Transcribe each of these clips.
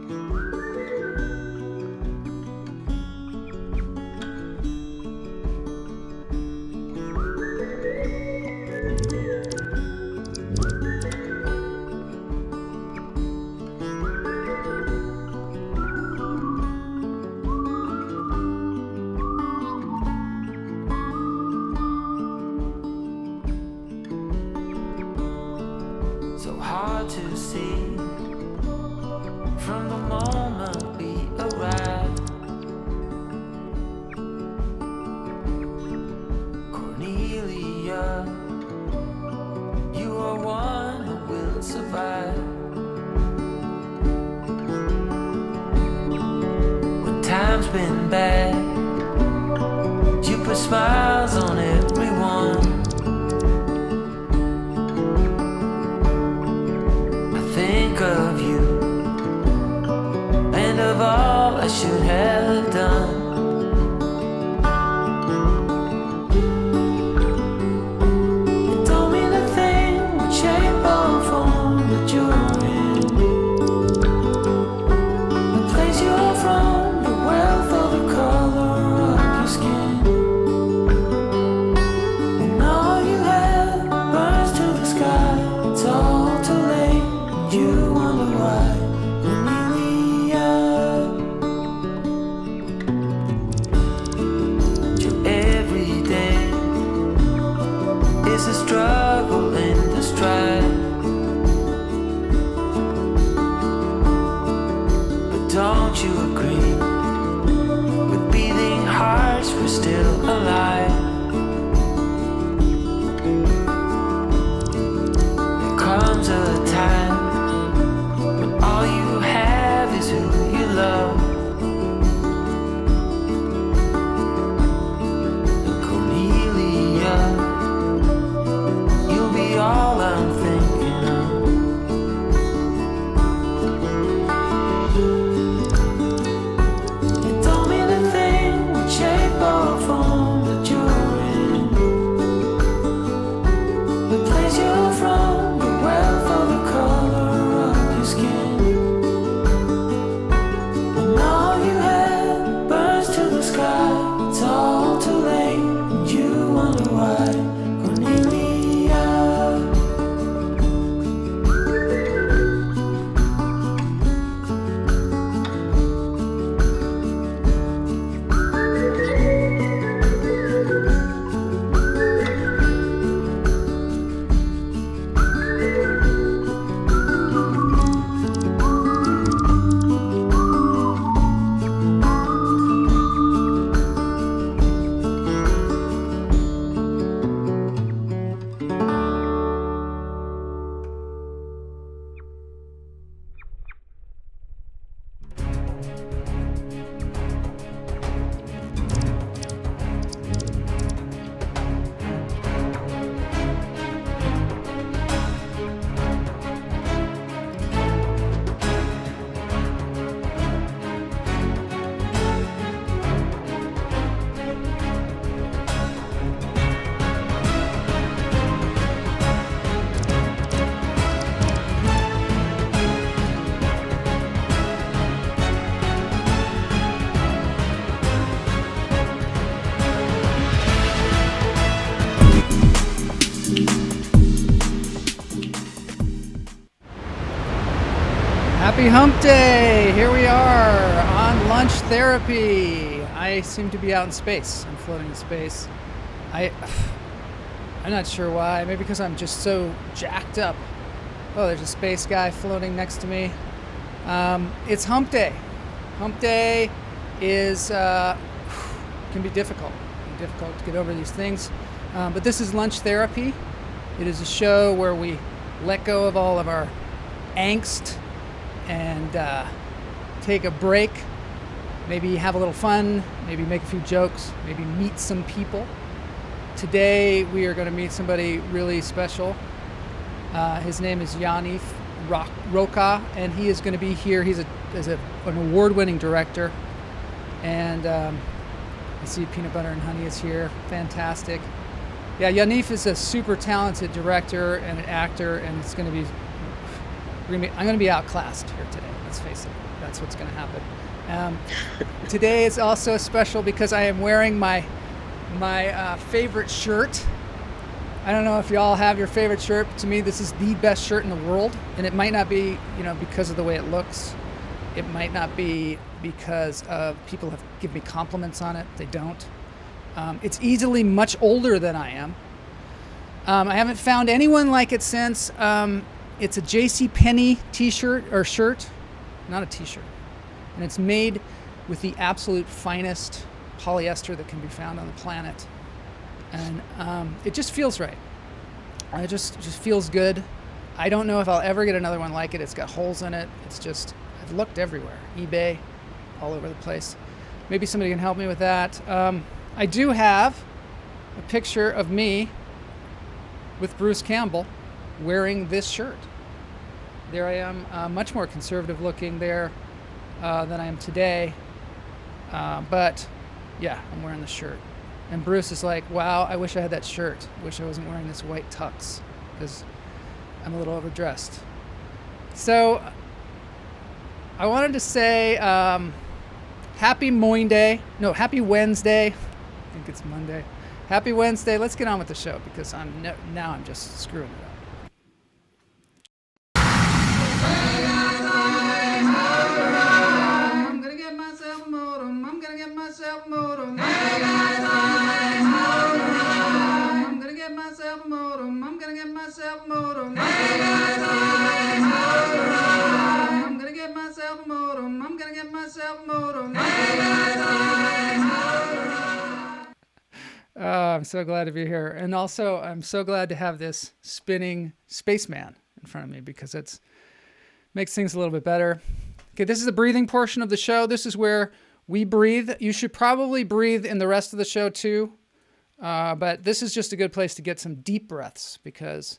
So hard to see from the moment we arrived. Cornelia, you are one who will survive. When time's been bad, you put smiles on everyone. Think of you and of all I should have done. It don't mean a thing what shape or form that you're in, the place you're from, the wealth or the color of your skin. And all you have burns to the sky. It's all too late. You wonder why, Cornelia. Your everyday is a struggle and a strife. But don't you agree? With beating hearts, we're still alive. There comes a time all you have is who you love. And Cornelia, you'll be all I'm thinking of. It don't mean a thing what shape or form that you're in, the place you're from, the wealth or the color of your skin. It's all too late, and you wonder why, Cornelia. Happy Hump Day! Here we are on lunch therapy. I seem to be out in space. I'm floating in space. I'm not sure why. Maybe because I'm just so jacked up. Oh, there's a space guy floating next to me. It's Hump Day. Hump Day is can be difficult. Difficult to get over these things. But this is lunch therapy. It is a show where we let go of all of our angst and take a break, maybe have a little fun, maybe make a few jokes, maybe meet some people. Today we are going to meet somebody really special. His name is Yaniv Rokah, and he is going to be here. He's an award-winning director, and I see Peanut Butter and Honey is here. Fantastic. Yeah, Yaniv is a super talented director and an actor, and it's going to be I'm going to be outclassed here today. Let's face it. That's what's going to happen. Today is also special because I am wearing my favorite shirt. I don't know if y'all have your favorite shirt. To me, this is the best shirt in the world, and it might not be, because of the way it looks. It might not be because of people have given me compliments on it. They don't. It's easily much older than I am. I haven't found anyone like it since. It's a JCPenney t-shirt or shirt, not a t-shirt, and it's made with the absolute finest polyester that can be found on the planet. And it just feels right. It just feels good. I don't know if I'll ever get another one like it. It's got holes in it. It's just, I've looked everywhere. eBay, all over the place. Maybe somebody can help me with that. I do have a picture of me with Bruce Campbell wearing this shirt. There I am, much more conservative looking there than I am today. But yeah, I'm wearing the shirt. And Bruce is like, wow, I wish I had that shirt. Wish I wasn't wearing this white tux because I'm a little overdressed. So I wanted to say happy Monday. No, happy Wednesday. I think it's Monday. Happy Wednesday. Let's get on with the show because now I'm just screwing it up. I'm gonna get myself a modem. I'm gonna get myself a modem. I'm gonna get myself a modem. I'm gonna get myself a modem. I'm gonna get myself a modem. I'm gonna get myself a modem. I'm so glad to be here. And also, I'm so glad to have this spinning spaceman in front of me because it makes things a little bit better. Okay, this is the breathing portion of the show. This is where we breathe. You should probably breathe in the rest of the show too. But this is just a good place to get some deep breaths because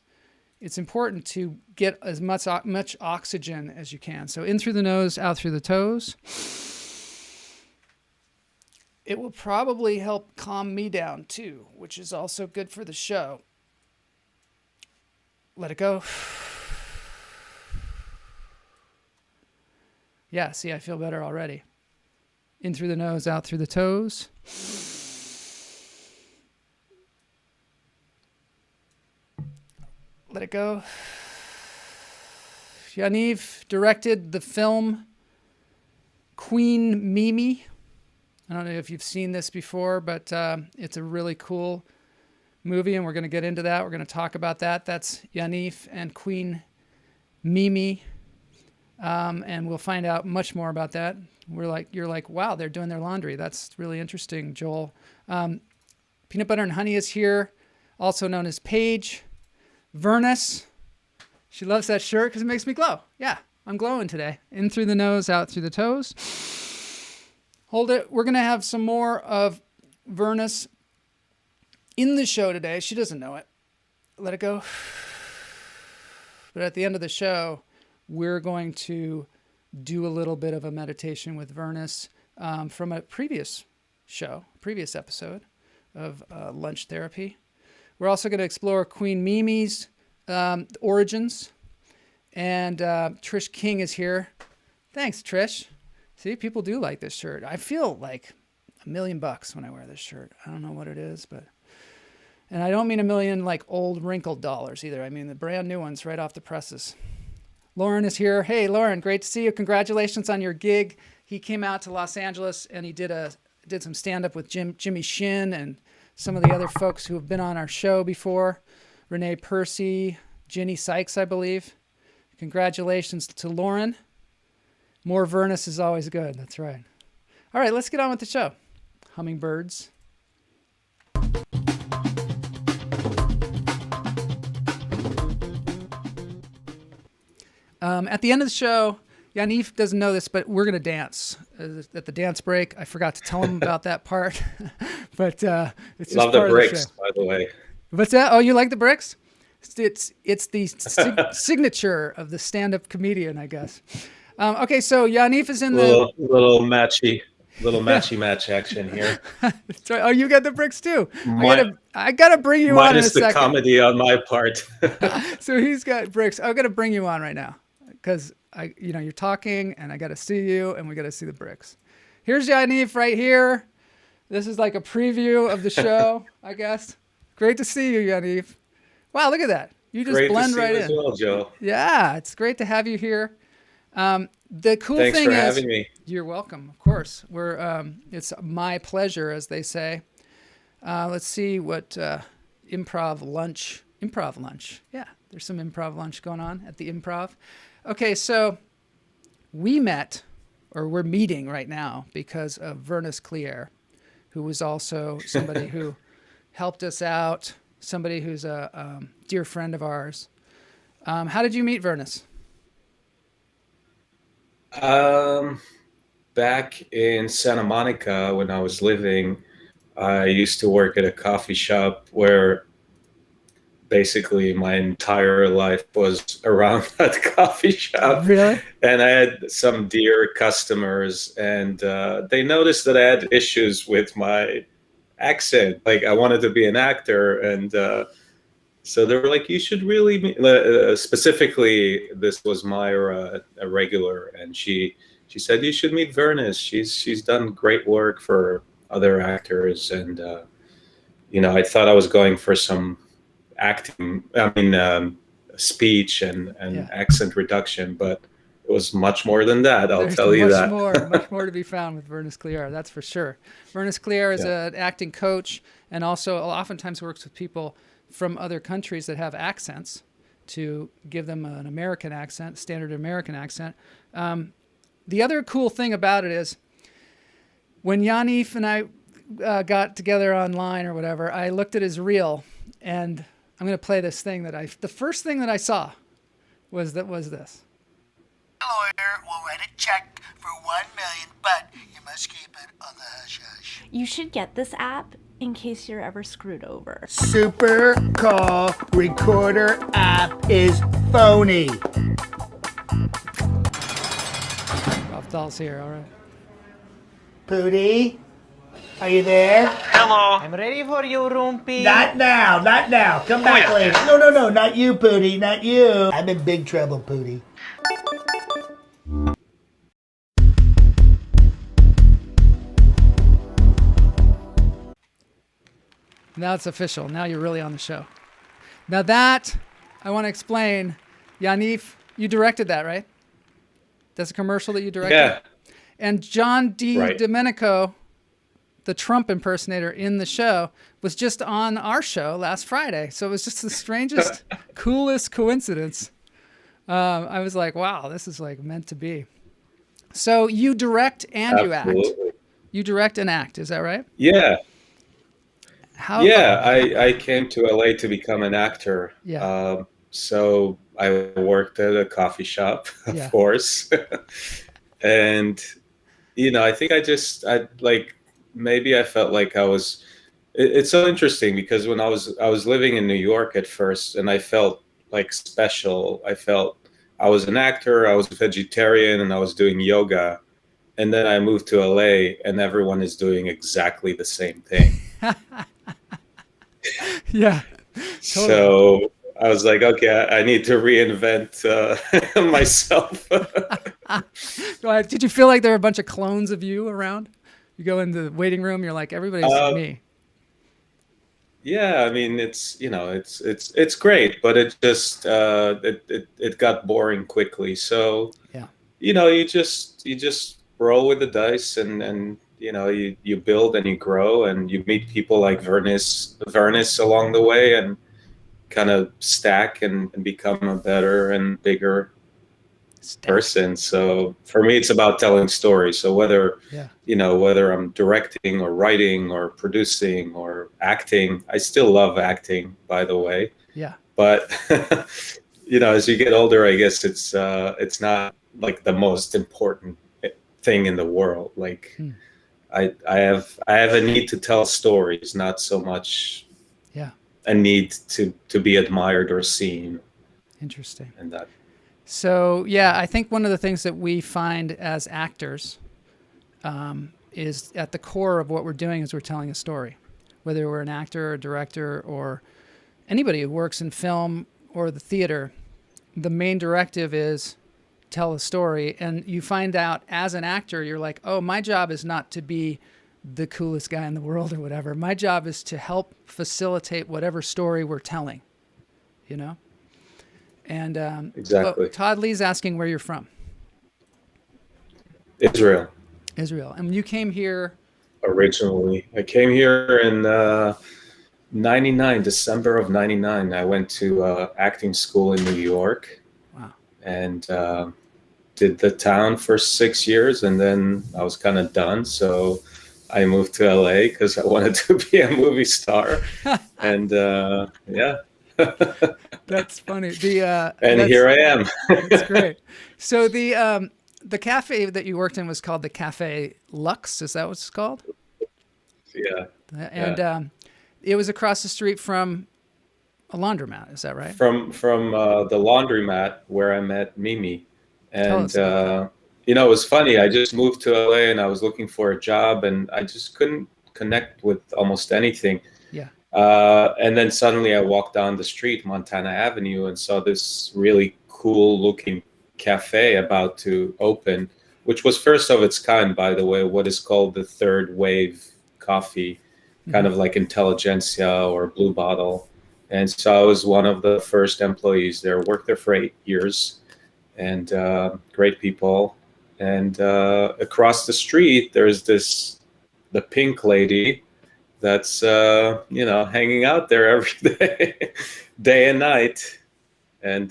it's important to get as much oxygen as you can. So in through the nose, out through the toes. It will probably help calm me down too, which is also good for the show. Let it go. Yeah, see, I feel better already. In through the nose, out through the toes. Let it go. Yaniv directed the film Queen Mimi. I don't know if you've seen this before, but it's a really cool movie, and we're going to get into that. We're going to talk about that. That's Yaniv and Queen Mimi, and we'll find out much more about that. You're like, wow, they're doing their laundry. That's really interesting, Joel. Peanut Butter and Honey is here, also known as Paige. Vernus, she loves that shirt because it makes me glow. Yeah, I'm glowing today. In through the nose, out through the toes. Hold it. We're going to have some more of Vernus in the show today. She doesn't know it. Let it go. But at the end of the show, we're going to do a little bit of a meditation with Vernus from a previous episode of Lunch Therapy. We're also going to explore Queen Mimi's origins. And Trish King is here. Thanks, Trish. See, people do like this shirt. I feel like $1 million when I wear this shirt. I don't know what it is, and I don't mean $1 million like old wrinkled dollars either. I mean the brand new ones right off the presses. Lauren is here. Hey, Lauren, great to see you. Congratulations on your gig. He came out to Los Angeles and he did some stand-up with Jimmy Shin and some of the other folks who have been on our show before. Renee Percy, Ginny Sykes, I believe. Congratulations to Lauren. More Vernus is always good. That's right. All right, let's get on with the show. Hummingbirds. At the end of the show, Yaniv doesn't know this, but we're going to dance. At the dance break, I forgot to tell him about that part. But it's just love part the bricks, of the show. by the way. What's that? Oh, you like the bricks? It's the signature of the stand-up comedian, I guess. Okay, so Yaniv is in the little matchy match action here. That's right. Oh, you got the bricks too. I gotta bring you on in a second. Minus the comedy on my part. So he's got bricks. I gotta bring you on right now because you're talking, and I got to see you, and we got to see the bricks. Here's Yaniv right here. This is like a preview of the show, I guess. Great to see you, Yaniv. Wow, look at that. You just Great blend to see right you in. as well, Joe. Yeah, it's great to have you here. The cool Thanks thing for is, having me. you're welcome. Of course, it's my pleasure, as they say. Let's see what improv lunch. Yeah, there's some improv lunch going on at the Improv. Okay, so we're meeting right now because of Vernus Clear, who was also somebody who helped us out, somebody who's a dear friend of ours. How did you meet Vernus? Back in Santa Monica, when I was living, I used to work at a coffee shop where basically my entire life was around that coffee shop. Really? And I had some dear customers, and they noticed that I had issues with my accent. Like, I wanted to be an actor, and so they were like, "You should really meet." Specifically, this was Myra, a regular, and she said, "You should meet Vernus. She's done great work for other actors." And I thought I was going for some acting. I mean, speech and Yeah. accent reduction, but it was much more than that. I'll There's tell you that. much more to be found with Vernus Clear, that's for sure. Vernus Clear is an acting coach, and also oftentimes works with people from other countries that have accents to give them an American accent, standard American accent. The other cool thing about it is when Yaniv and I got together online or whatever, I looked at his reel, and I'm going to play this thing the first thing that I saw was this. Lawyer will write a check for $1 million, but you must keep it on the hush hush. You should get this app in case you're ever screwed over. Super Call Recorder app is phony. Ralph Dahl's here, all right. Pootie, are you there? Hello. I'm ready for you, Rumpy. Not now. Come back later. No, not you, Pootie, not you. I'm in big trouble, Pootie. Now it's official. Now you're really on the show. Now that, I want to explain, Yaniv, you directed that, right? That's a commercial that you directed? Yeah. And John D. Right. Domenico, the Trump impersonator in the show, was just on our show last Friday. So it was just the strangest, coolest coincidence. I was like, wow, this is like meant to be. So you direct and you act. Absolutely. You direct and act, is that right? Yeah. How? Yeah, I came to LA to become an actor. Yeah. So I worked at a coffee shop, of Yeah. course. And, I think maybe I felt like it's so interesting because when I was living in New York at first, and I felt like special. I felt I was an actor, I was a vegetarian, and I was doing yoga. And then I moved to LA, and everyone is doing exactly the same thing. Yeah. So I was like, okay, I need to reinvent myself. Did you feel like there were a bunch of clones of you around? You go in the waiting room, you're like, everybody's me. Yeah, I mean, it's great, but it just it got boring quickly. So Yeah. you just roll with the dice, and you build and you grow, and you meet people like Vernus along the way, and kind of stack and become a better and bigger person. So for me, it's about telling stories. So whether I'm directing or writing or producing or acting, I still love acting, by the way. Yeah. But as you get older, I guess it's not like the most important thing in the world. Like I have a need to tell stories, not so much a need to be admired or seen. Interesting. And that. So, yeah, I think one of the things that we find as actors is at the core of what we're doing is we're telling a story. Whether we're an actor or a director or anybody who works in film or the theater, the main directive is tell a story, and you find out as an actor, you're like, oh, my job is not to be the coolest guy in the world or whatever. My job is to help facilitate whatever story we're telling, you know? And Exactly. Todd Lee's asking where you're from. Israel. Israel. And you came here. Originally, I came here in 99, December of 99. I went to acting school in New York. Wow. And did the town for 6 years, and then I was kind of done. So I moved to LA because I wanted to be a movie star. And yeah. That's funny. And here I am. That's great. So the cafe that you worked in was called the Cafe Lux. Is that what it's called? Yeah. And it was across the street from a laundromat. Is that right? From the laundromat where I met Mimi. And you know, it was funny. I just moved to LA and I was looking for a job, and I just couldn't connect with almost anything. Yeah. And then suddenly I walked down the street, Montana Avenue, and saw this really cool looking cafe about to open, which was first of its kind, by the way, what is called the third wave coffee, kind of like Intelligentsia or Blue Bottle. And so I was one of the first employees there, worked there for 8 years, and great people. And across the street, there's the pink lady that's, you know, hanging out there every day, day and night. And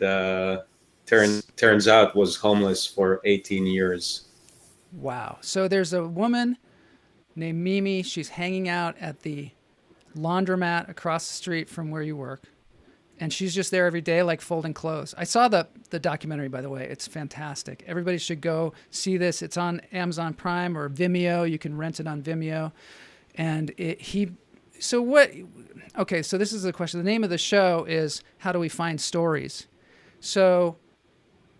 turns out was homeless for 18 years. Wow. So there's a woman named Mimi. She's hanging out at the laundromat across the street from where you work. And she's just there every day, like folding clothes. I saw the documentary, by the way. It's fantastic. Everybody should go see this. It's on Amazon Prime or Vimeo. You can rent it on Vimeo. And okay, so this is the question. The name of the show is How Do We Find Stories? So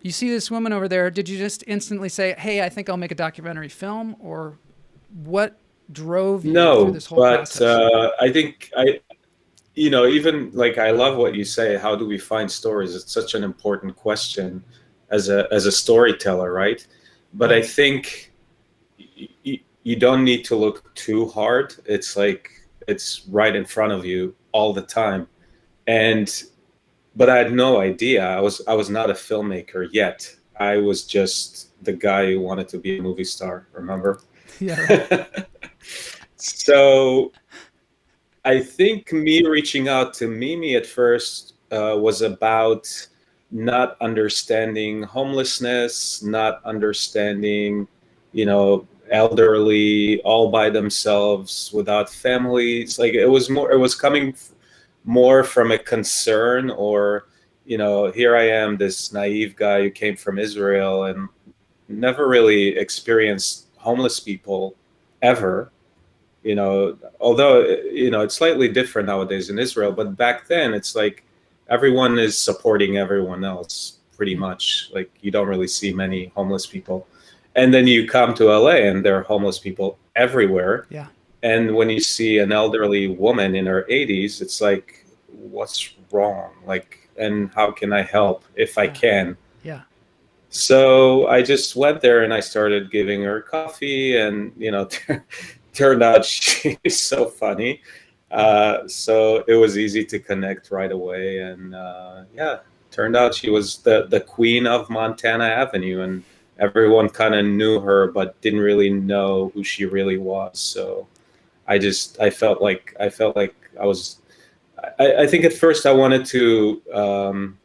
you see this woman over there. Did you just instantly say, hey, I think I'll make a documentary film? Or what drove you through this whole process? I think you know, even like, I love what you say, how do we find stories? It's such an important question as a storyteller, right? But I think you don't need to look too hard. It's like, it's right in front of you all the time. But I had no idea. I was not a filmmaker yet. I was just the guy who wanted to be a movie star, remember? Yeah. Right. So I think me reaching out to Mimi at first was about not understanding homelessness, not understanding, you know, elderly all by themselves without families. Like, it was coming more from a concern, or, you know, here I am, this naive guy who came from Israel and never really experienced homeless people ever. You know, although, you know, it's slightly different nowadays in Israel, but back then it's like everyone is supporting everyone else pretty much. Like, you don't really see many homeless people. And then you come to LA and there are homeless people everywhere. Yeah. And when you see an elderly woman in her 80s, it's like, what's wrong? Like, and how can I help if I can? Yeah. So I just went there and I started giving her coffee, and, you know, turned out she's so funny. So it was easy to connect right away. And yeah, turned out she was the queen of Montana Avenue, and everyone kind of knew her, but didn't really know who she really was. So I felt like I think at first I wanted to,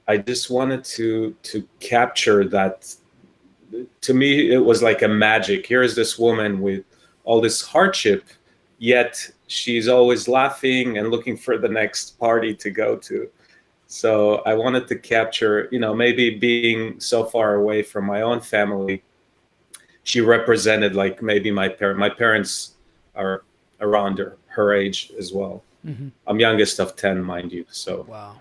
I just wanted to capture that. To me, it was like a magic. Here is this woman with all this hardship, yet she's always laughing and looking for the next party to go to. So I wanted to capture, you know, maybe being so far away from my own family, she represented, like, maybe my parents are around her age as well. Mm-hmm. I'm youngest of 10, mind you. So wow.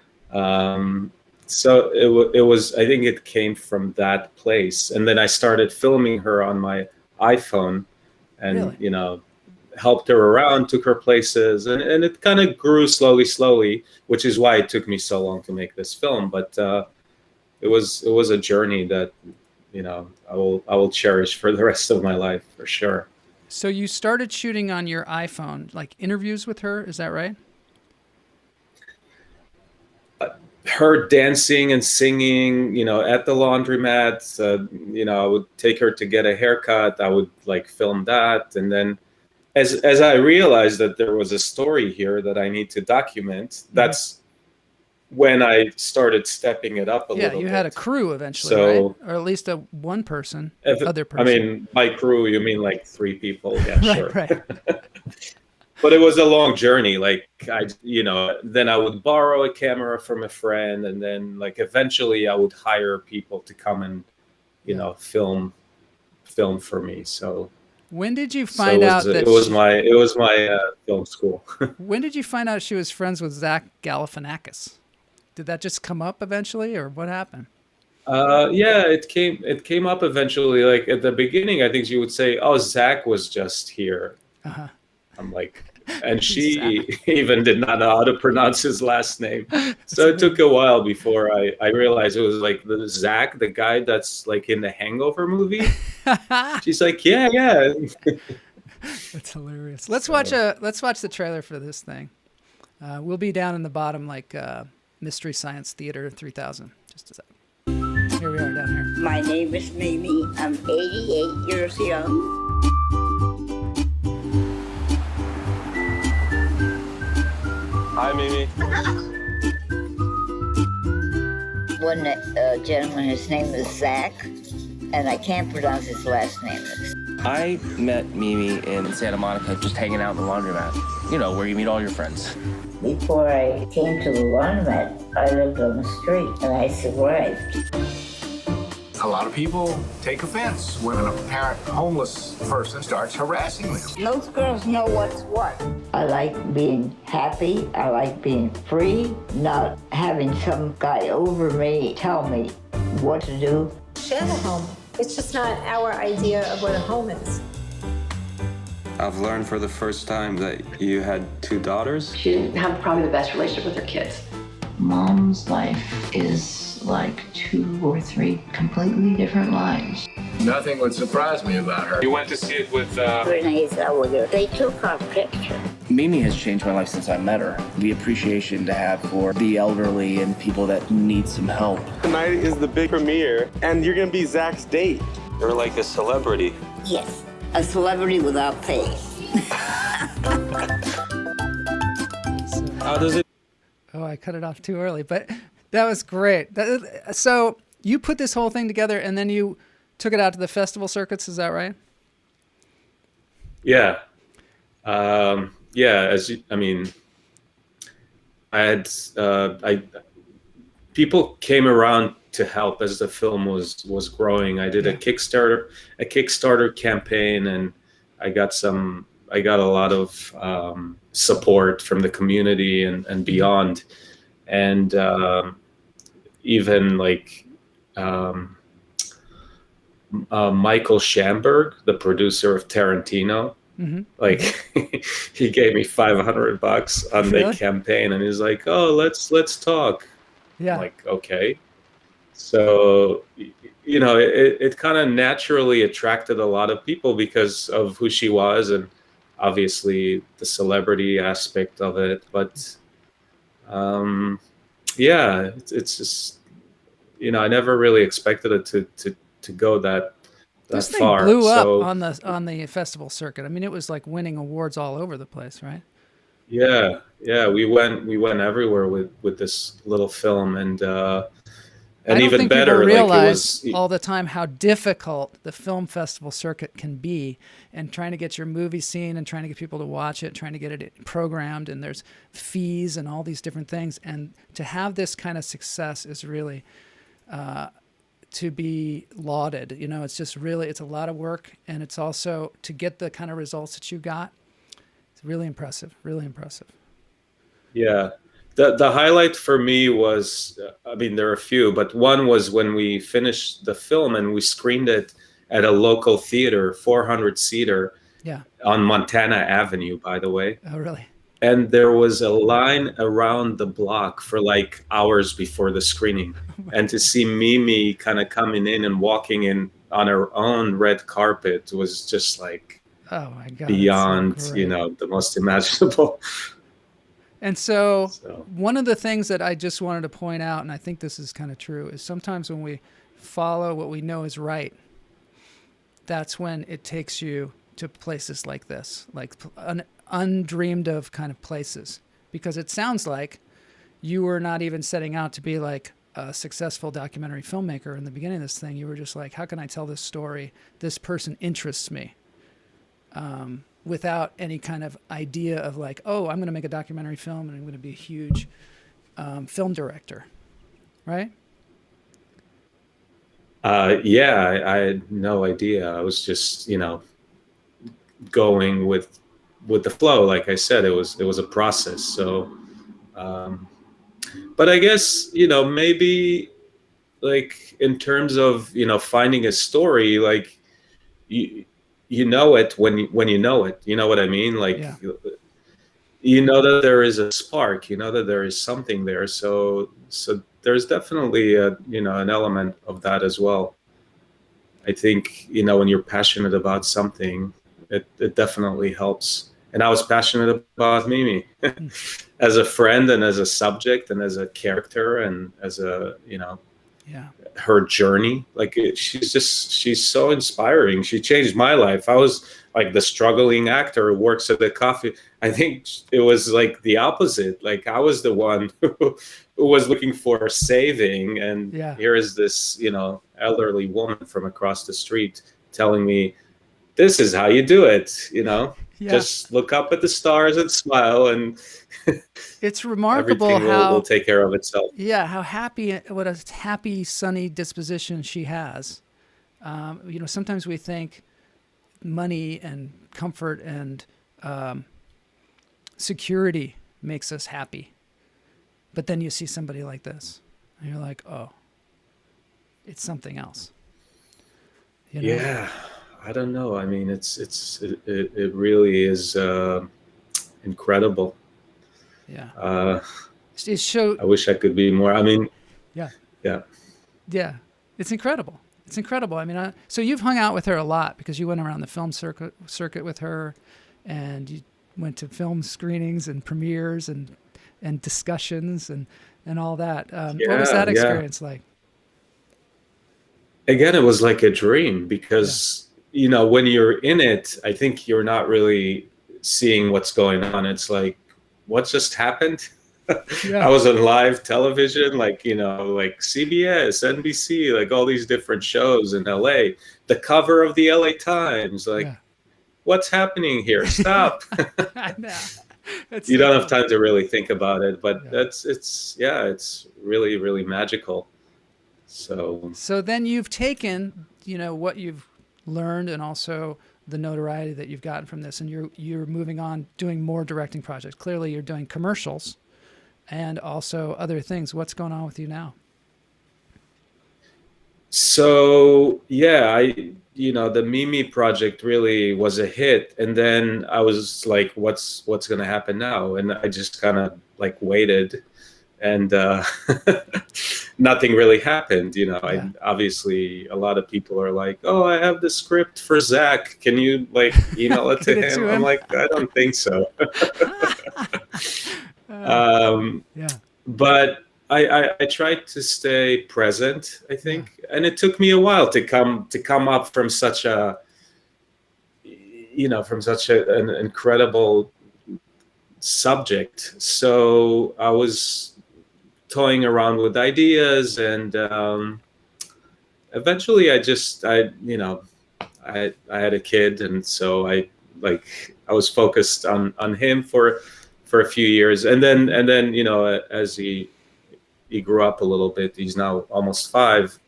So it was, I think it came from that place. And then I started filming her on my iPhone, and, really, you know, helped her around, took her places, and it kind of grew slowly, which is why it took me so long to make this film. But it was a journey that, I will cherish for the rest of my life for sure. So you started shooting on your iPhone, like interviews with her, is that right? Her dancing and singing, at the laundromat. I would take her to get a haircut. I would like film that, and then as I realized that there was a story here that I need to document, that's when I started stepping it up a little bit. Yeah, you had a crew eventually, So, right? Or at least a one person, I other person. mean, by crew, you mean like 3 people? Yeah, sure. Right. But it was a long journey. Like then I would borrow a camera from a friend, and then like eventually I would hire people to come and, film for me. So when did you find out that it was my film school? when did you find out she was friends with Zach Galifianakis? Did that just come up eventually, or what happened? Yeah, it came up eventually. Like at the beginning, I think she would say, "Oh, Zach was just here." Uh-huh. I'm like, and she even did not know how to pronounce his last name. So it took a while before I realized it was like the Zach, the guy that's like in the Hangover movie. She's like, yeah. That's hilarious. Let's watch the trailer for this thing. We'll be down in the bottom, like Mystery Science Theater 3000. Just a second. Here we are down here. My name is Mimi. I'm 88 years young. Hi, Mimi. One gentleman, his name is Zach, and I can't pronounce his last name. I met Mimi in Santa Monica, just hanging out in the laundromat. Where you meet all your friends. Before I came to the laundromat, I lived on the street, and I survived. A lot of people take offense when an apparent homeless person starts harassing them. Most girls know what's what. I like being happy. I like being free, not having some guy over me tell me what to do. Share the home. It's just not our idea of what a home is. I've learned for the first time that you had 2 daughters. She didn't have probably the best relationship with her kids. Mom's life is like 2 or 3 completely different lives. Nothing would surprise me about her. You went to see it with Renee's over there. They took our picture. Mimi has changed my life since I met her. The appreciation to have for the elderly and people that need some help. Tonight is the big premiere, and you're gonna be Zach's date. You're like a celebrity. Yes, a celebrity without face. How does it? Oh, I cut it off too early, but that was great. So you put this whole thing together, and then you took it out to the festival circuits. Is that right? Yeah. Yeah. People came around to help as the film was growing. I did a Kickstarter campaign, and I got a lot of support from the community and beyond, and even like Michael Schamberg, the producer of Tarantino. Mm-hmm. Like he gave me $500 on the campaign, and he's like, "Oh, let's talk." Yeah. I'm like, okay. So it kind of naturally attracted a lot of people because of who she was, and obviously the celebrity aspect of it. But yeah, it's just I never really expected it to go that this thing far. blew up on the festival circuit. I mean, it was like winning awards all over the place, right? Yeah, we went everywhere with this little film, and even better, people realize like it was all the time how difficult the film festival circuit can be, and trying to get your movie seen, and trying to get people to watch it, trying to get it programmed, and there's fees and all these different things, and to have this kind of success is really to be lauded. It's just really, it's a lot of work, and it's also to get the kind of results that you got. It's really impressive, really impressive. Yeah. The highlight for me was, there are a few, but one was when we finished the film and we screened it at a local theater, 400-seater, yeah, on Montana Avenue, by the way. Oh, really? and there was a line around the block for like hours before the screening. And to see Mimi kind of coming in and walking in on her own red carpet was just like, oh my God, beyond, so you know, the most imaginable. And so one of the things that I just wanted to point out, and I think this is kind of true, is sometimes when we follow what we know is right, that's when it takes you to places like this, like undreamed of kind of places, because it sounds like you were not even setting out to be like a successful documentary filmmaker in the beginning of this thing. You were just like, how can I tell this story? This person interests me. Without any kind of idea of like, oh, I'm going to make a documentary film and I'm going to be a huge film director, right? Yeah, I had no idea. I was just, you know, going with the flow. Like I said, it was a process. So, but I guess, you know, maybe like in terms of, you know, finding a story, like you know it when you know it. You know what I mean? Like, you know that there is a spark. You know that there is something there. So there's definitely you know, an element of that as well. I think, you know, when you're passionate about something, it definitely helps. And I was passionate about Mimi as a friend and as a subject and as a character and as a, you know, her journey. Like she's so inspiring. She changed my life. I was like the struggling actor who works at the coffee. I think it was like the opposite. Like I was the one who was looking for saving, and here is this, you know, elderly woman from across the street telling me, this is how you do it, you know. Just look up at the stars and smile, and it's remarkable everything how will take care of itself. Yeah, how happy, what a happy, sunny disposition she has. You know, sometimes we think money and comfort and security makes us happy, but then you see somebody like this, and you're like, oh, it's something else. You know? Yeah. I don't know. I mean, it really is incredible. Yeah. I wish I could be more. I mean, yeah. It's incredible. It's incredible. I mean, so you've hung out with her a lot because you went around the film circuit with her, and you went to film screenings and premieres and discussions and all that. What was that experience like? Again, it was like a dream because. You know, when you're in it, I think you're not really seeing what's going on. It's like, what just happened? I was on live television, like, you know, like CBS, NBC, like all these different shows in LA, the cover of the LA Times, like, what's happening here? Stop. I know. You don't have time to really think about it, but it's really, really magical. So then you've taken, you know, what you've learned and also the notoriety that you've gotten from this, and you're moving on doing more directing projects. Clearly you're doing commercials and also other things. What's going on with you now? So you know, the Mimi project really was a hit, and then I was like, what's going to happen now? And I just kind of like waited, and nothing really happened. You know, obviously a lot of people are like, oh, I have the script for Zach. Can you like email it to him? I'm like, I don't think so. But I tried to stay present, I think, and it took me a while to come up from such an incredible subject. So I was toying around with ideas, and eventually I had a kid, and so I was focused on him for a few years, and then you know, as he grew up a little bit, he's now almost 5.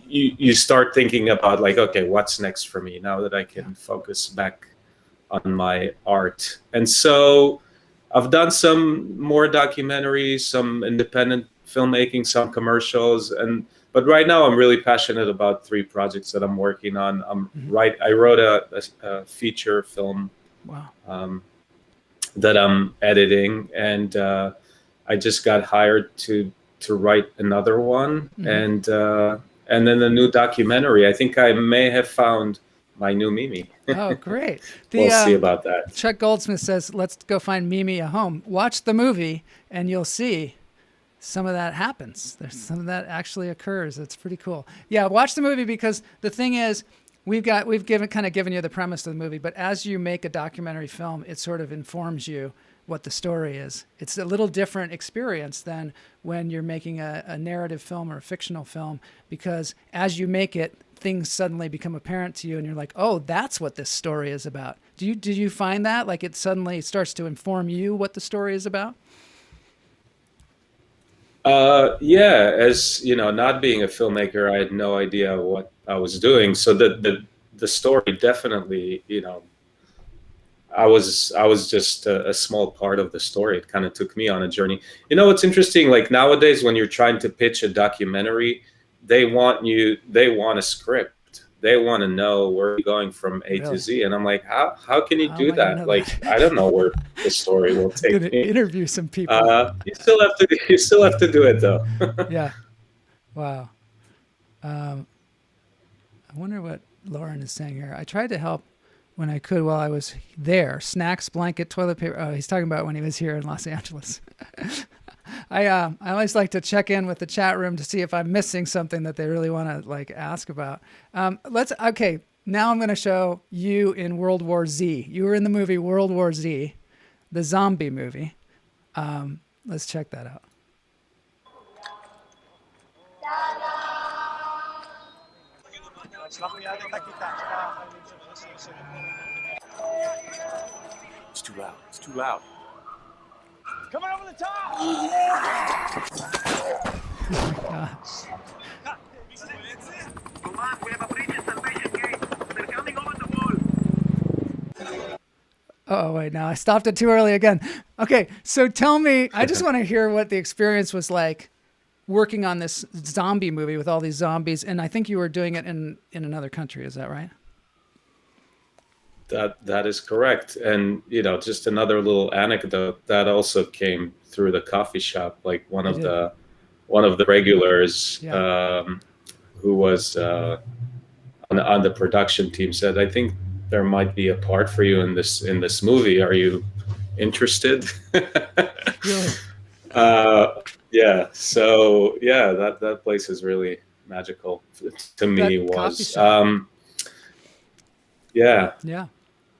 You start thinking about like, okay, what's next for me now that I can focus back on my art. And so I've done some more documentaries, some independent filmmaking, some commercials, but right now I'm really passionate about 3 projects that I'm working on. I wrote a feature film. Wow. that I'm editing, and I just got hired to write another one, and then the new documentary. I think I may have found my new Mimi. Oh, great. We'll see about that. Chuck Goldsmith says, let's go find Mimi a home. Watch the movie and you'll see some of that happens. There's some of that actually occurs. It's pretty cool. Yeah, watch the movie, because the thing is, we've given you the premise of the movie, but as you make a documentary film, it sort of informs you what the story is. It's a little different experience than when you're making a narrative film or a fictional film, because as you make it, things suddenly become apparent to you and you're like, oh, that's what this story is about. Did you find that? Like, it suddenly starts to inform you what the story is about? Yeah, as you know, not being a filmmaker, I had no idea what I was doing. So the story definitely, you know, I was just a small part of the story. It kind of took me on a journey. You know, what's interesting, like nowadays when you're trying to pitch a documentary, they want a script. They want to know where you're going from A to Z. And I'm like, how can you do that? Like, I don't know where the story will take me. Interview some people. You still have to do it though. Yeah. Wow. I wonder what Lauren is saying here. I tried to help when I could while I was there. Snacks, blanket, toilet paper. Oh, he's talking about when he was here in Los Angeles. I always like to check in with the chat room to see if I'm missing something that they really want to like ask about. Okay, now I'm going to show you in World War Z. You were in the movie World War Z, the zombie movie. Let's check that out. It's too loud. It's too loud. Coming over the top! Oh my gosh. Oh, wait, now I stopped it too early again. Okay, so tell me, I just want to hear what the experience was like working on this zombie movie with all these zombies, and I think you were doing it in another country, is that right? That is correct. And, you know, just another little anecdote that also came through the coffee shop. Like one of the regulars who was on the production team said, I think there might be a part for you in this movie. Are you interested? Really? Yeah. So yeah, that place is really magical to me. Was yeah. Yeah.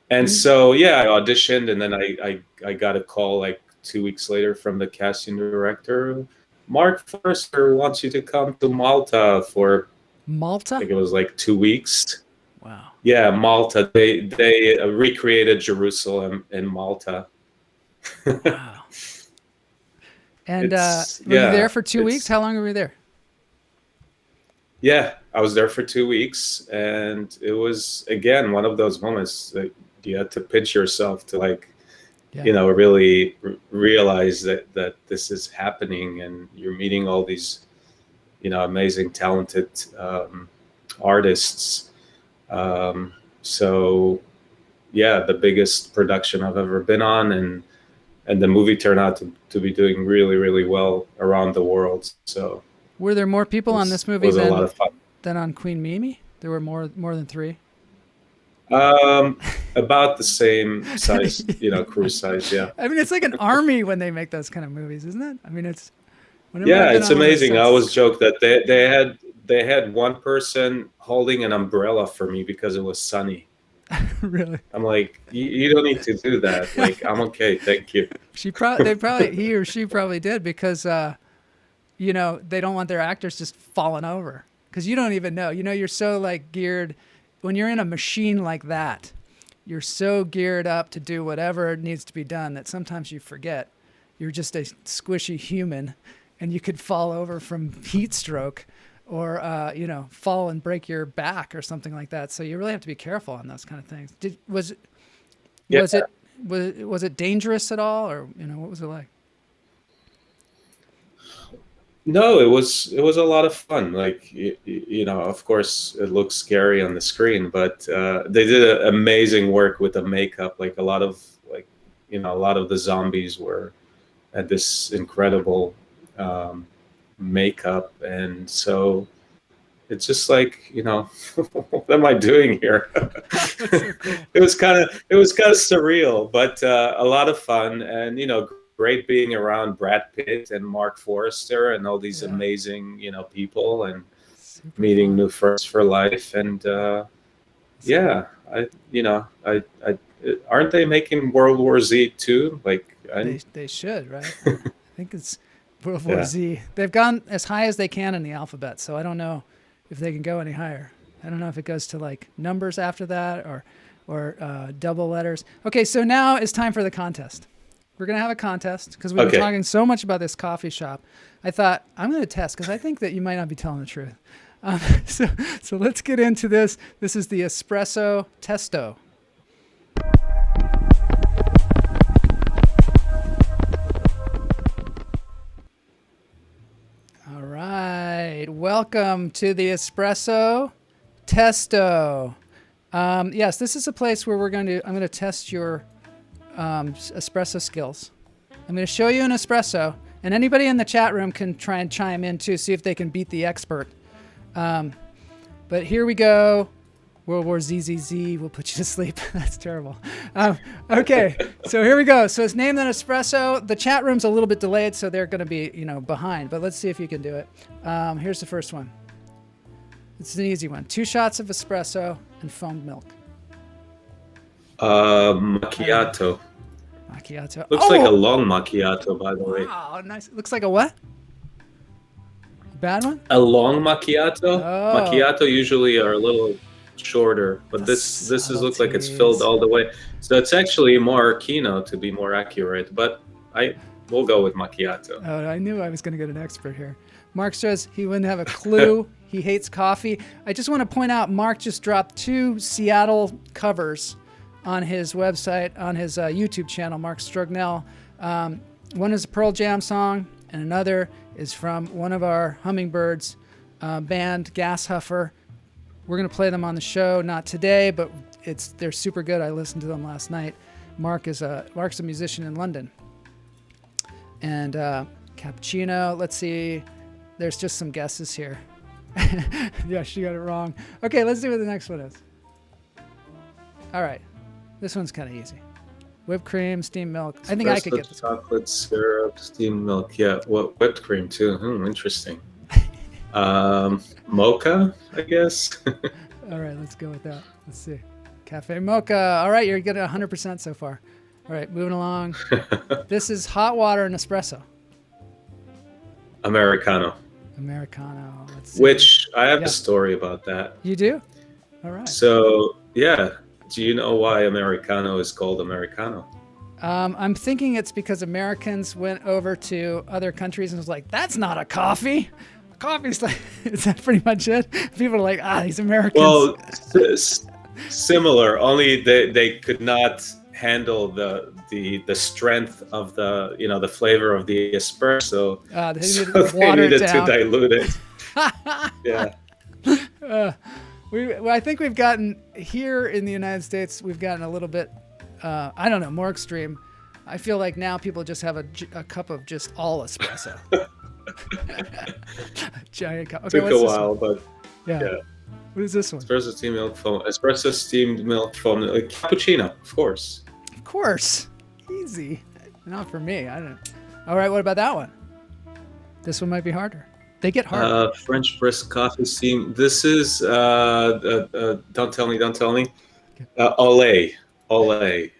And so, yeah, I auditioned, and then I got a call like 2 weeks later from the casting director. Mark Forrester wants you to come to Malta for Malta. I think it was like 2 weeks. Wow. Yeah, Malta. They recreated Jerusalem in Malta. Wow. And were you there for 2 weeks? How long were you there? Yeah, I was there for 2 weeks, and it was again one of those moments that you had to pinch yourself to you know, really realize that this is happening, and you're meeting all these, you know, amazing, talented artists. So yeah, the biggest production I've ever been on, and the movie turned out to be doing really, really well around the world. So were there more people on this movie a lot of fun. than on Queen Mimi? There were more than 3? About the same size, you know, crew size. Yeah. I mean, it's like an army when they make those kind of movies, isn't it? I mean, it's. Yeah, it's amazing. I always joke that they had one person holding an umbrella for me because it was sunny. Really? I'm like, you don't need to do that. Like, I'm okay, thank you. He or she probably did, because, you know, they don't want their actors just falling over, because you don't even know. You know, you're so like geared. When you're in a machine like that, you're so geared up to do whatever needs to be done that sometimes you forget you're just a squishy human, and you could fall over from heat stroke, or you know, fall and break your back or something like that. So you really have to be careful on those kind of things. Was it dangerous at all, or you know, what was it like? No, it was a lot of fun. Like, you know, of course it looks scary on the screen, but they did amazing work with the makeup. Like a lot of a lot of the zombies had this incredible makeup, and so it's just like, what am I doing here? It was kind of surreal, but a lot of fun, and great being around Brad Pitt and Mark Forrester and all these amazing people, and meeting new friends for life, and aren't they making World War Z too? Like they should, right? I think it's World War Z. They've gone as high as they can in the alphabet, so I don't know if they can go any higher. I don't know if it goes to like numbers after that or double letters. Okay, so now it's time for the contest. We're going to have a contest because we've been talking so much about this coffee shop. I thought I'm going to test because I think that you might not be telling the truth. So let's get into this. This is the espresso testo. All right, welcome to the espresso testo. Yes, this is a place where I'm going to test your espresso skills. I'm going to show you an espresso, and anybody in the chat room can try and chime in too, see if they can beat the expert. But here we go. World War ZZZ will put you to sleep. That's terrible. Okay, so here we go. So it's named an espresso. The chat room's a little bit delayed, so they're going to be, behind. But let's see if you can do it. Here's the first one. It's an easy one. 2 shots of espresso and foamed milk. Macchiato. Macchiato. Looks like a long macchiato, by the way. Wow, nice. It looks like a what? Bad one? A long macchiato. Oh. Macchiato usually are a little shorter, but this looks like it's filled all the way. So it's actually more Kino to be more accurate, but we'll go with macchiato. Oh, I knew I was going to get an expert here. Mark says he wouldn't have a clue. He hates coffee. I just want to point out Mark just dropped 2 Seattle covers on his website, on his YouTube channel, Mark Strugnell. One is a Pearl Jam song, and another is from one of our Hummingbirds band, Gas Huffer. We're going to play them on the show, not today, but they're super good. I listened to them last night. Mark's a musician in London. And cappuccino, let's see. There's just some guesses here. Yeah, she got it wrong. Okay, let's see what the next one is. All right. This one's kind of easy. Whipped cream, steamed milk. I think I could get this. Chocolate syrup, steamed milk. Yeah, whipped cream too. Interesting. Mocha, I guess. All right, let's go with that. Let's see. Cafe mocha. All right, you're getting 100% so far. All right, moving along. This is hot water and espresso. Americano. Let's see. Which I have a story about that. You do? All right. So, yeah. Do you know why Americano is called Americano? I'm thinking it's because Americans went over to other countries and was like, that's not a coffee. Coffee's like, is that pretty much it? People are like, these Americans. Well, similar, only they could not handle the strength of the flavor of the espresso. They needed to dilute it. Yeah. I think we've gotten here in the United States. We've gotten a little bit, I don't know, more extreme. I feel like now people just have a cup of just all espresso. Giant cup. Okay, Took a while, but yeah. What is this one? Espresso steamed milk foam. Espresso steamed milk foam. Cappuccino, of course. Of course. Easy. Not for me. I don't. All right. What about that one? This one might be harder. They get harder. French press coffee steam. This is don't tell me. Olé.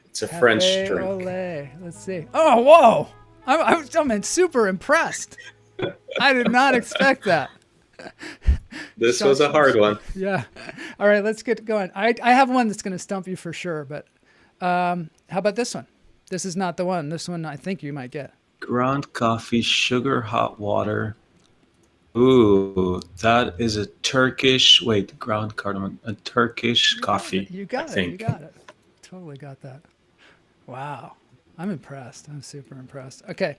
It's a French drink. Olé. Let's see. Oh, whoa! I'm super impressed. I did not expect that. This was a hard one. Yeah. All right, let's get going. I have one that's going to stump you for sure, but how about this one? This is not the one. This one I think you might get. Ground coffee, sugar, hot water. Ooh, that is a Turkish. Wait, ground cardamom. A Turkish coffee. You got it. You got it. Totally got that. Wow. I'm impressed. I'm super impressed. Okay.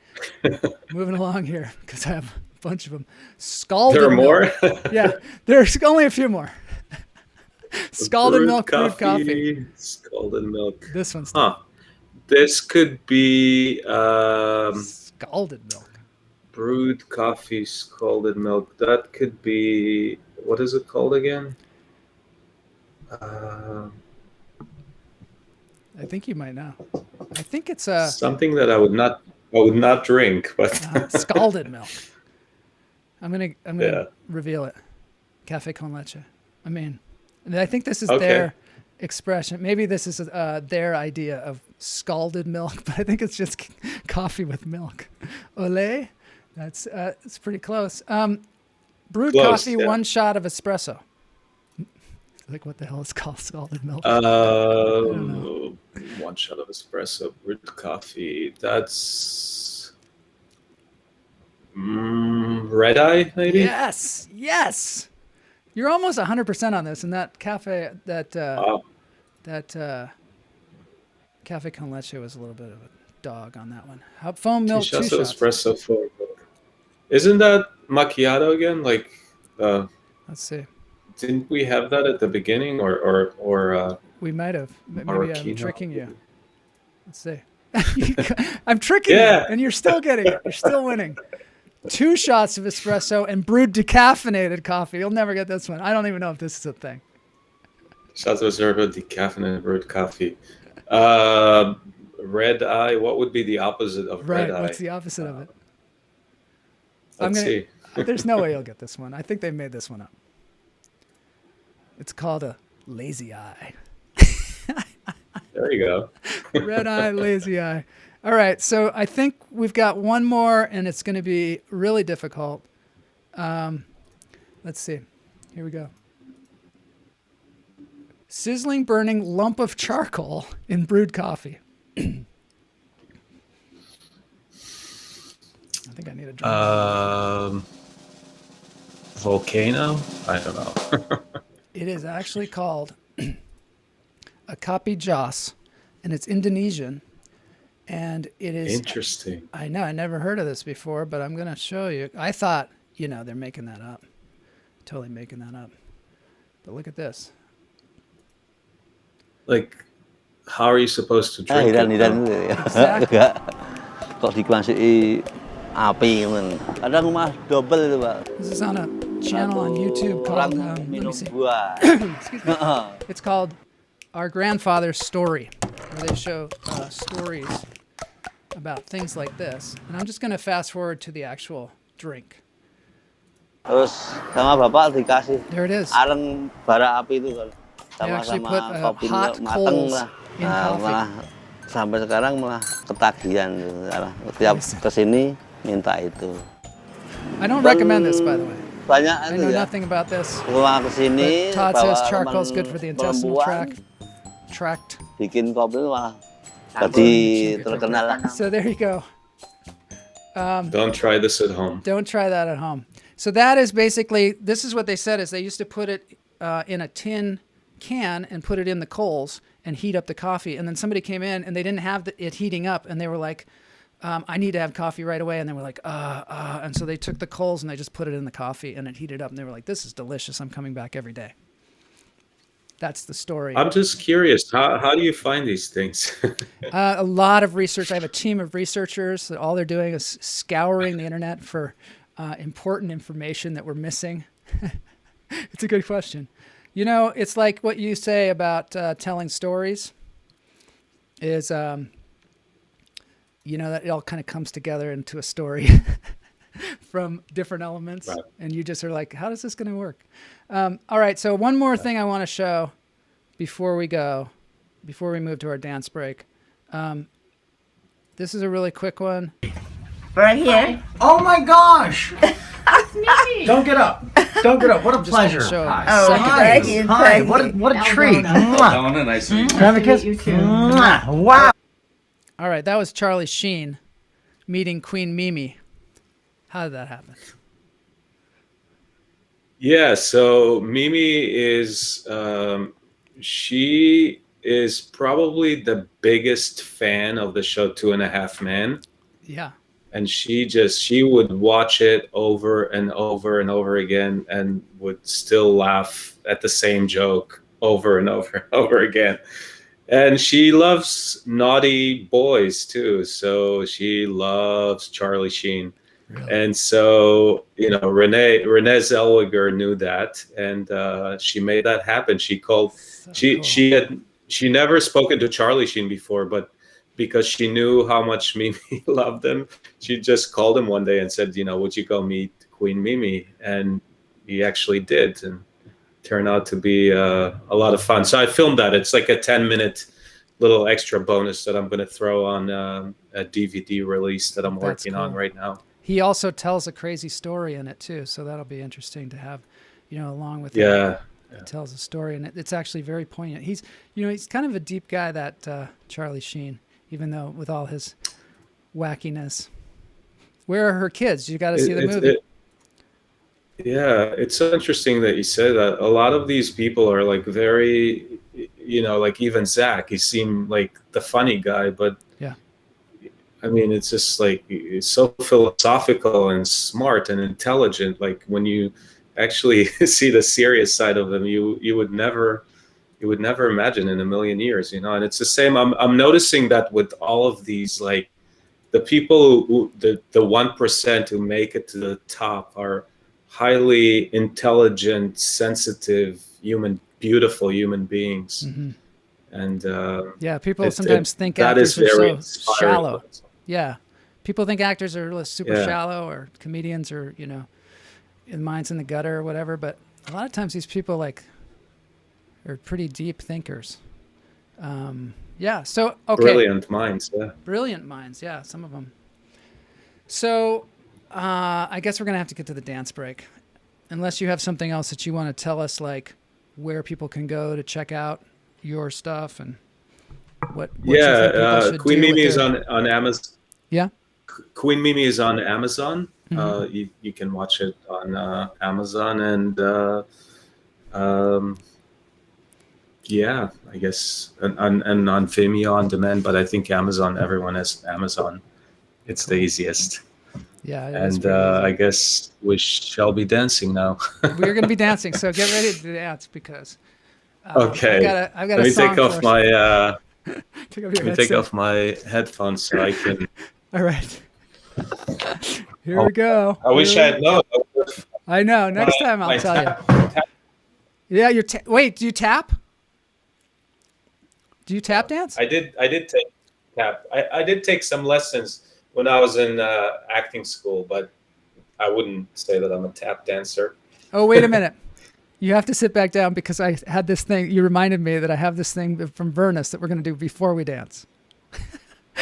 Moving along here because I have a bunch of them. Scalded There are more? Yeah. There's only a few more. Scalded milk, brewed coffee. Scalded milk. This one's this could be scalded milk. Brewed coffee, scalded milk. That could be, what is it called again? I think you might know. I think it's something that I would not drink, but scalded milk. I'm gonna reveal it. Cafe con leche. I mean, I think this is their expression. Maybe this is their idea of scalded milk, but I think it's just coffee with milk. Olé. That's it's pretty close. Brewed coffee, 1 shot of espresso. Like, what the hell is called scalded milk? 1 shot of espresso, brewed coffee. That's red eye, maybe. Yes. You're almost 100% on this, and that cafe cafe con leche was a little bit of a dog on that one. Foam milk, 2 shots. Espresso, foam milk. Isn't that macchiato again? Like, let's see. Didn't we have that at the beginning, or we might have. Maybe I'm tricking you. Let's see. I'm tricking you, and you're still getting it. You're still winning. 2 shots of espresso and brewed decaffeinated coffee. You'll never get this one. I don't even know if this is a thing. Shots of espresso, decaffeinated brewed coffee. Red eye. What would be the opposite of red eye? What's the opposite of it? Let's see. There's no way you'll get this one. I think they made this one up. It's called a lazy eye. There you go. Red eye, lazy eye. All right, so I think we've got one more, and it's going to be really difficult. Let's see. Here we go. Sizzling, burning lump of charcoal in brewed coffee. I think I need a drink. Volcano? I don't know. It is actually called a kopi jos, and it's Indonesian. And it is interesting. I know. I never heard of this before, but I'm going to show you. I thought, they're making that up. Totally making that up. But look at this. Like, how are you supposed to drink it? Exactly. Kok dikasih api kan. Kadang mah double itu, Pak. This is on a channel on YouTube called let me see. Excuse me. It's called Our Grandfather's Story, where they show stories about things like this. And I'm just going to fast forward to the actual drink. Terus sama bapak dikasih. There it is. Areng bara api itu kan. They actually put hot coals in coffee. Sampai sekarang malah ketagihan. Tiap kesini minta itu. I don't recommend this, by the way. Banyak I know nothing about this. Pulang kesini, Todd says charcoal is good for the intestinal tract. Bikin kopi malah jadi terkenal. So there you go. Don't try this at home. Don't try that at home. So that is basically, this is what they said, is they used to put it in a tin can and put it in the coals and heat up the coffee. And then somebody came in and they didn't have it heating up, and they were like, I need to have coffee right away. And they were like, and so they took the coals and they just put it in the coffee and it heated up, and they were like, this is delicious. I'm coming back every day. That's the story. I'm just curious. How do you find these things? A lot of research. I have a team of researchers that all they're doing is scouring the internet for important information that we're missing. It's a good question. It's like what you say about telling stories is, that it all kind of comes together into a story from different elements. Right. And you just are like, how is this going to work? All right. So one more thing I want to show before we move to our dance break. This is a really quick one. Right here. Oh my gosh. That's me. Don't get up. Don't get up. What a pleasure. Hi. Hi. What a treat. Donna, nice to meet you. Have a kiss. You too. Wow. All right, that was Charlie Sheen meeting Queen Mimi. How did that happen? Yeah, so Mimi is, she is probably the biggest fan of the show 2.5 Men. Yeah. And she would watch it over and over and over again and would still laugh at the same joke over and over and over again. And she loves naughty boys too. So she loves Charlie Sheen. Really? And so, Renee Zellweger knew that, and she made that happen. She called. She never spoken to Charlie Sheen before, but because she knew how much Mimi loved him, she just called him one day and said, would you go meet Queen Mimi? And he actually did, and turned out to be a lot of fun. So I filmed that. It's like a 10-minute little extra bonus that I'm going to throw on a DVD release that I'm working on right now. He also tells a crazy story in it too, so that'll be interesting to have, along with yeah. He tells a story, and it's actually very poignant. He's kind of a deep guy, that Charlie Sheen, even though with all his wackiness. Where are her kids? You got to see the movie. Yeah, it's so interesting that you say that. A lot of these people are like very, like even Zach, he seemed like the funny guy, but yeah. I mean, it's just like, it's so philosophical and smart and intelligent. Like when you actually see the serious side of them, you would never imagine in a million years, and it's the same. I'm noticing that with all of these, like the people who the 1% who make it to the top are highly intelligent, sensitive, beautiful human beings. Mm-hmm. And people sometimes think actors are so shallow. Yeah, people think actors are super shallow, or comedians, or in minds in the gutter or whatever. But a lot of times these people are pretty deep thinkers. So okay. Brilliant minds. Yeah. Brilliant minds. Yeah, some of them. So I guess we're gonna have to get to the dance break, unless you have something else that you want to tell us, like where people can go to check out your stuff and what Queen Mimi is on Amazon. Yeah. Queen Mimi is on Amazon. Mm-hmm. You can watch it on Amazon, and I guess and on Vimeo on demand. But I think Amazon, everyone has Amazon. It's the easiest. Yeah. And I guess we shall be dancing now. We're going to be dancing, so get ready to dance because. Okay. I've got Let a me song take off for my. Let me take off my headphones so I can. All right. Here we go. I wish I had known. I know. Next time I'll tell you. Yeah, wait. Do you tap? Do you tap dance? I did take tap. I did take some lessons when I was in acting school, but I wouldn't say that I'm a tap dancer. Oh, wait a minute. You have to sit back down because I had this thing. You reminded me that I have this thing from Vernus that we're going to do before we dance.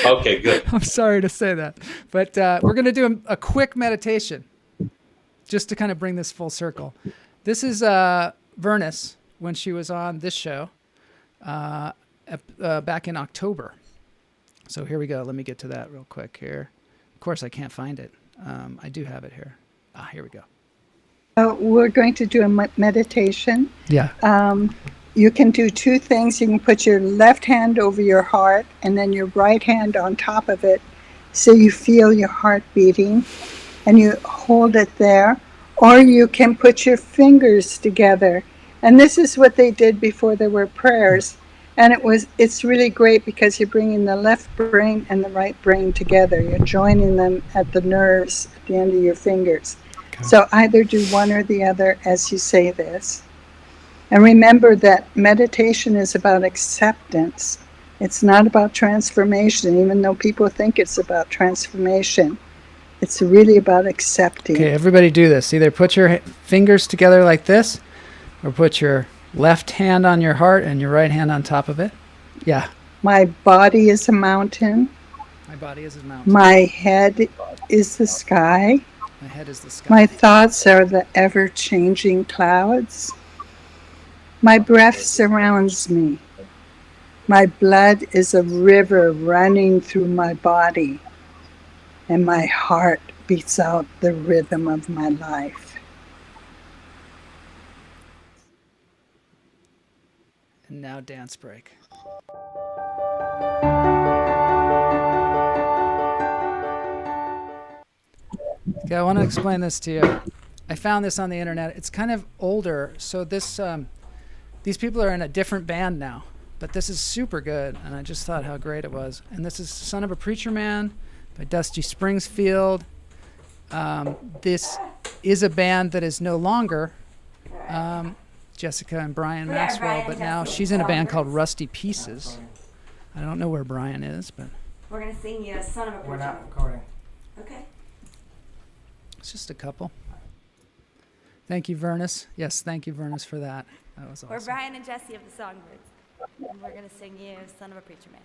Okay, good. I'm sorry to say that, but we're going to do a quick meditation just to kind of bring this full circle. This is Vernus when she was on this show back in October. So here we go. Let me get to that real quick here. Of course, I can't find it. I do have it here. Here we go. We're going to do a meditation. Yeah. You can do two things. You can put your left hand over your heart and then your right hand on top of it so you feel your heart beating and you hold it there. Or you can put your fingers together. And this is what they did before there were prayers. And it's really great because you're bringing the left brain and the right brain together. You're joining them at the nerves at the end of your fingers. Okay. So either do one or the other as you say this. And remember that meditation is about acceptance. It's not about transformation, even though people think it's about transformation. It's really about accepting. Okay, everybody do this. Either put your fingers together like this, or put your left hand on your heart and your right hand on top of it. Yeah. My body is a mountain. My body is a mountain. My head is the sky. My head is the sky. My thoughts are the ever-changing clouds. My breath surrounds me. My blood is a river running through my body, and my heart beats out the rhythm of my life. And now dance break. Okay, I want to explain this to you. I found this on the internet. It's kind of older, so this these people are in a different band now. But this is super good, and I just thought how great it was. And this is Son of a Preacher Man by Dusty Springfield. This is a band that is no longer Jessica and Brian Maxwell, but now she's in a band called Rusty Pieces. I don't know where Brian is, but we're gonna sing you Son of a Preacher. We're not recording. Okay. It's just a couple. Thank you, Vernus. Yes, thank you, Vernus, for that. That was awesome. We're Brian and Jesse of the Songbirds, and we're gonna sing you Son of a Preacher Man.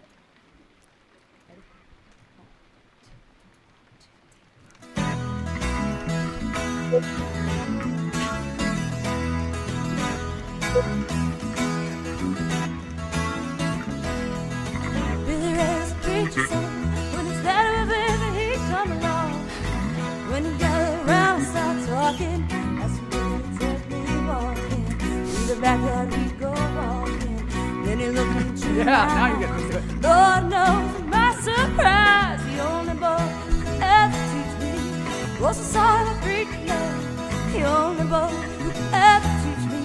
Billy Ray's a preacher son. When it's that of a baby, he come along. When he got around and start talking, that's when he took me walking. In the backyard we go walking. Then he looked into my now you're getting into it. Lord knows my surprise. The only boy who ever teach me was the son of a preacher man. The only boy who ever teach me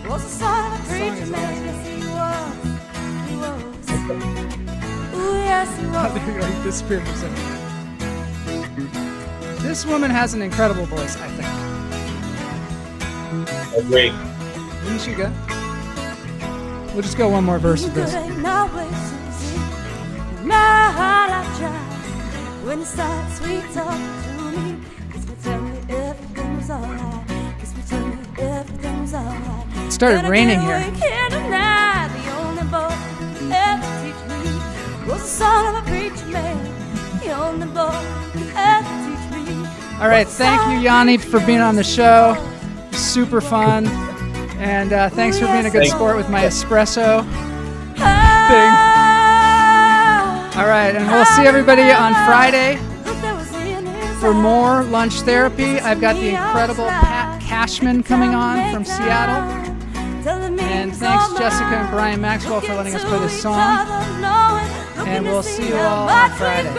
was the son of a preacher man. Yes, he was. He was. Ooh, yes, he was. I think he disappeared for a second. This woman has an incredible voice, I think. Agree. Didn't she go? We'll just go one more verse of this. My heart I tried when he started sweet talking to me. Kiss me, tell me everything was alright. Kiss me, tell me everything was alright. It started raining here. The only boy who ever teach me was the son of a preacher man. The only boy who ever teach me. All right, thank you, Yaniv, for being on the show. Super fun. And thanks for being a good sport with my espresso thing. All right, and we'll see everybody on Friday for more lunch therapy. I've got the incredible Pat Cashman coming on from Seattle. And thanks, Jessica and Brian Maxwell, for letting us play this song. And we'll see you all on Friday.